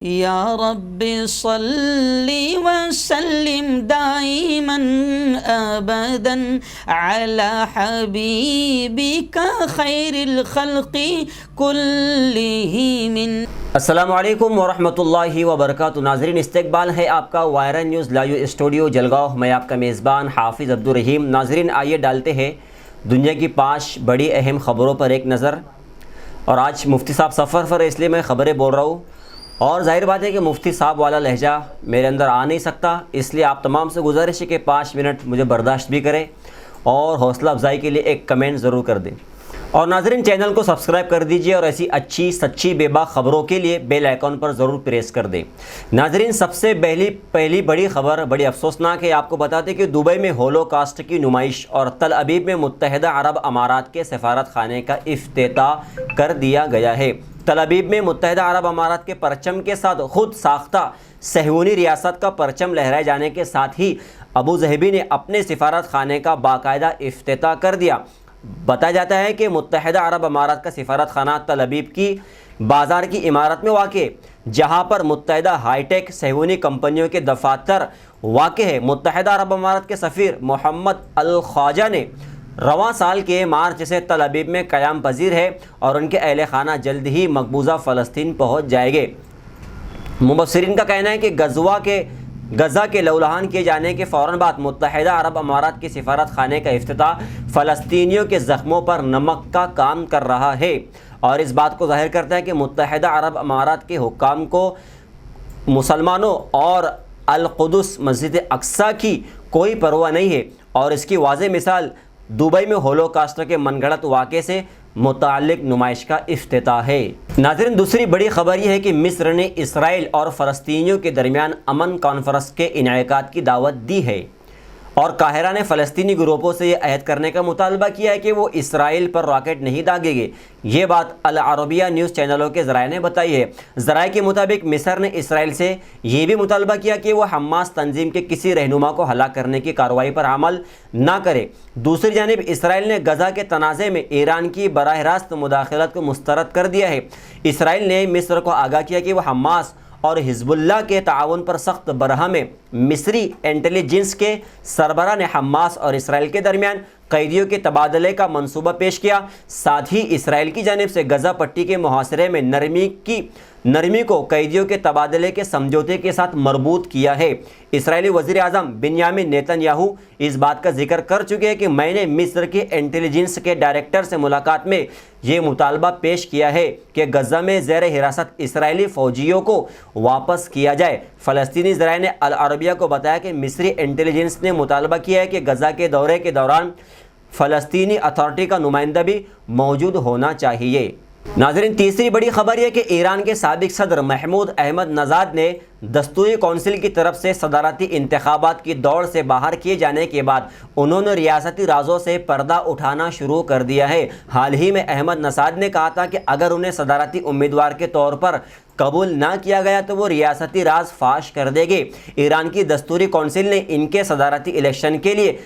یا رب صلی وسلم دائما ابدا علی حبیبک خیر الخلق کلہم۔ السلام علیکم ورحمۃ اللہ وبرکاتہ۔ ناظرین، استقبال ہے آپ کا وائرن نیوز لائیو اسٹوڈیو جلگاؤں، میں آپ کا میزبان حافظ عبدالرحیم۔ ناظرین، آئیے ڈالتے ہیں دنیا کی 5 بڑی اہم خبروں پر ایک نظر۔ اور آج مفتی صاحب سفر پر، اس لیے میں خبریں بول رہا ہوں، اور ظاہر بات ہے کہ مفتی صاحب والا لہجہ میرے اندر آ نہیں سکتا، اس لیے آپ تمام سے گزارش ہے کہ 5 منٹ مجھے برداشت بھی کریں اور حوصلہ افزائی کے لیے ایک کمنٹ ضرور کر دیں۔ اور ناظرین، چینل کو سبسکرائب کر دیجئے اور ایسی اچھی سچی بے باک خبروں کے لیے بیل آئیکن پر ضرور پریس کر دیں۔ ناظرین، سب سے پہلی بڑی خبر بڑی افسوسناک ہے۔ آپ کو بتاتے کہ دبئی میں ہولوکاسٹ کی نمائش اور تل ابیب میں متحدہ عرب امارات کے سفارت خانے کا افتتاح کر دیا گیا ہے۔ تل ابیب میں متحدہ عرب امارات کے پرچم کے ساتھ خود ساختہ صہیونی ریاست کا پرچم لہرائے جانے کے ساتھ ہی ابو ظہبی نے اپنے سفارت خانے کا باقاعدہ افتتاح کر دیا۔ بتایا جاتا ہے کہ متحدہ عرب امارات کا سفارت خانہ تل ابیب کی بازار کی عمارت میں واقع ہے، جہاں پر متحدہ ہائی ٹیک صہیونی کمپنیوں کے دفاتر واقع ہے۔ متحدہ عرب امارات کے سفیر محمد الخواجہ نے رواں سال کے مارچ سے تل ابیب میں قیام پذیر ہے اور ان کے اہل خانہ جلد ہی مقبوضہ فلسطین پہنچ جائے گے۔ مبصرین کا کہنا ہے کہ غزہ کے لہولہان کیے جانے کے فوراً بعد متحدہ عرب امارات کے سفارت خانے کا افتتاح فلسطینیوں کے زخموں پر نمک کا کام کر رہا ہے، اور اس بات کو ظاہر کرتا ہے کہ متحدہ عرب امارات کے حکام کو مسلمانوں اور القدس مسجد اقصیٰ کی کوئی پرواہ نہیں ہے، اور اس کی واضح مثال دبئی میں ہولوکاسٹ کے من گھڑت واقعے سے متعلق نمائش کا افتتاح ہے۔ ناظرین، دوسری بڑی خبر یہ ہے کہ مصر نے اسرائیل اور فلسطینیوں کے درمیان امن کانفرنس کے انعقاد کی دعوت دی ہے، اور قاہرہ نے فلسطینی گروپوں سے یہ عہد کرنے کا مطالبہ کیا ہے کہ وہ اسرائیل پر راکٹ نہیں داغیں گے۔ یہ بات العربیہ نیوز چینلوں کے ذرائع نے بتائی ہے۔ ذرائع کے مطابق مصر نے اسرائیل سے یہ بھی مطالبہ کیا کہ وہ حماس تنظیم کے کسی رہنما کو ہلاک کرنے کی کارروائی پر عمل نہ کرے۔ دوسری جانب اسرائیل نے غزہ کے تنازع میں ایران کی براہ راست مداخلت کو مسترد کر دیا ہے۔ اسرائیل نے مصر کو آگاہ کیا کہ وہ حماس اور حزب اللہ کے تعاون پر سخت برہم ہے۔ مصری انٹیلیجنس کے سربراہ نے حماس اور اسرائیل کے درمیان قیدیوں کے تبادلے کا منصوبہ پیش کیا، ساتھ ہی اسرائیل کی جانب سے غزہ پٹی کے محاصرے میں نرمی کو قیدیوں کے تبادلے کے سمجھوتے کے ساتھ مربوط کیا ہے۔ اسرائیلی وزیر اعظم بنیامین نیتن یاہو اس بات کا ذکر کر چکے ہیں کہ میں نے مصر کے انٹیلیجنس کے ڈائریکٹر سے ملاقات میں یہ مطالبہ پیش کیا ہے کہ غزہ میں زیر حراست اسرائیلی فوجیوں کو واپس کیا جائے۔ فلسطینی ذرائع نے العربیہ کو بتایا کہ مصری انٹیلیجنس نے مطالبہ کیا ہے کہ غزہ کے دورے کے دوران فلسطینی اتھارٹی کا نمائندہ بھی موجود ہونا چاہیے۔ ناظرین، تیسری بڑی خبر یہ کہ ایران کے سابق صدر محمود احمد نژاد نے دستوری کونسل کی طرف سے صدارتی انتخابات کی دوڑ سے باہر کیے جانے کے بعد انہوں نے ریاستی رازوں سے پردہ اٹھانا شروع کر دیا ہے۔ حال ہی میں احمد نژاد نے کہا تھا کہ اگر انہیں صدارتی امیدوار کے طور پر قبول نہ کیا گیا تو وہ ریاستی راز فاش کر دیں گے۔ ایران کی دستوری کونسل نے ان کے صدارتی الیکشن کے لیے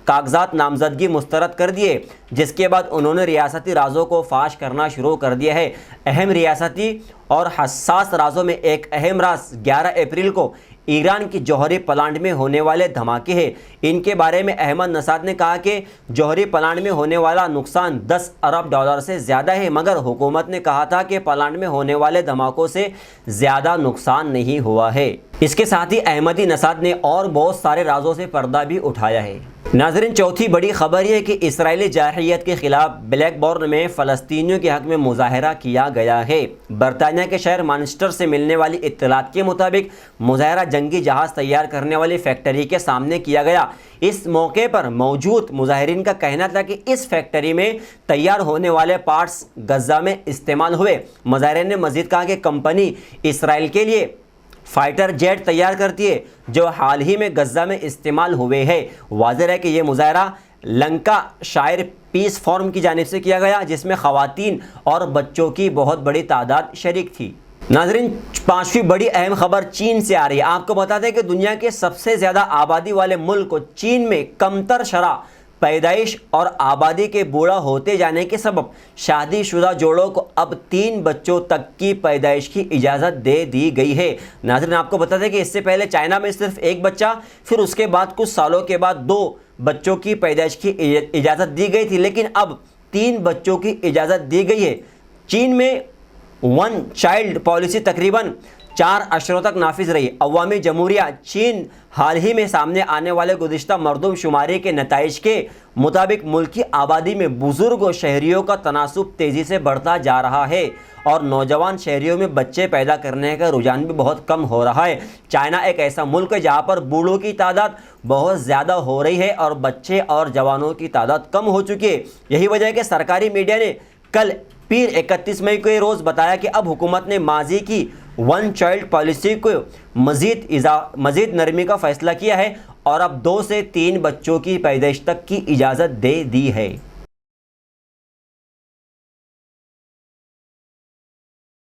کاغذات نامزدگی مسترد کر دیے، جس کے بعد انہوں نے ریاستی رازوں کو فاش کرنا شروع کر دیا ہے۔ اہم ریاستی اور حساس رازوں میں ایک اہم راز 11 اپریل کو ایران کی جوہری پلانٹ میں ہونے والے دھماکے ہیں۔ ان کے بارے میں احمد نژاد نے کہا کہ جوہری پلانٹ میں ہونے والا نقصان $10 ارب سے زیادہ ہے، مگر حکومت نے کہا تھا کہ پلانٹ میں ہونے والے دھماکوں سے زیادہ نقصان نہیں ہوا ہے۔ اس کے ساتھ ہی احمدی نژاد نے اور بہت سارے رازوں سے پردہ بھی اٹھایا ہے۔ ناظرین، چوتھی بڑی خبر یہ ہے کہ اسرائیلی جارحیت کے خلاف بلیک بورن میں فلسطینیوں کے حق میں مظاہرہ کیا گیا ہے۔ برطانیہ کے شہر مانچسٹر سے ملنے والی اطلاعات کے مطابق مظاہرہ جنگی جہاز تیار کرنے والی فیکٹری کے سامنے کیا گیا۔ اس موقع پر موجود مظاہرین کا کہنا تھا کہ اس فیکٹری میں تیار ہونے والے پارٹس غزہ میں استعمال ہوئے۔ مظاہرین نے مزید کہا کہ کمپنی اسرائیل کے لیے فائٹر جیٹ تیار کرتی ہے جو حال ہی میں غزہ میں استعمال ہوئے ہیں۔ واضح ہے کہ یہ مظاہرہ لنکا شائر پیس فورم کی جانب سے کیا گیا، جس میں خواتین اور بچوں کی بہت بڑی تعداد شریک تھی۔ ناظرین، 5ویں بڑی اہم خبر چین سے آ رہی ہے۔ آپ کو بتا دیں کہ دنیا کے سب سے زیادہ آبادی والے ملک چین میں کمتر شرح پیدائش اور آبادی کے بوڑھا ہوتے جانے کے سبب شادی شدہ جوڑوں کو اب 3 بچوں تک کی پیدائش کی اجازت دے دی گئی ہے۔ ناظرین آپ کو بتا دیں کہ اس سے پہلے چائنا میں صرف 1 بچہ، پھر اس کے بعد کچھ سالوں کے بعد 2 بچوں کی پیدائش کی اجازت دی گئی تھی، لیکن اب 3 بچوں کی اجازت دی گئی ہے۔ چین میں 1 چائلڈ پالیسی تقریباً 4 اشروں تک نافذ رہی۔ عوامی جمہوریہ چین حال ہی میں سامنے آنے والے گزشتہ مردم شماری کے نتائج کے مطابق ملک کی آبادی میں بزرگ اور شہریوں کا تناسب تیزی سے بڑھتا جا رہا ہے اور نوجوان شہریوں میں بچے پیدا کرنے کا رجحان بھی بہت کم ہو رہا ہے۔ چائنا ایک ایسا ملک ہے جہاں پر بوڑھوں کی تعداد بہت زیادہ ہو رہی ہے اور بچے اور جوانوں کی تعداد کم ہو چکی ہے۔ یہی وجہ ہے کہ سرکاری میڈیا نے کل پیر 31 مئی کے روز بتایا کہ اب حکومت نے ماضی کی 1 چائلڈ پالیسی کو مزید نرمی کا فیصلہ کیا ہے اور اب 2 سے 3 بچوں کی پیدائش تک کی اجازت دے دی ہے۔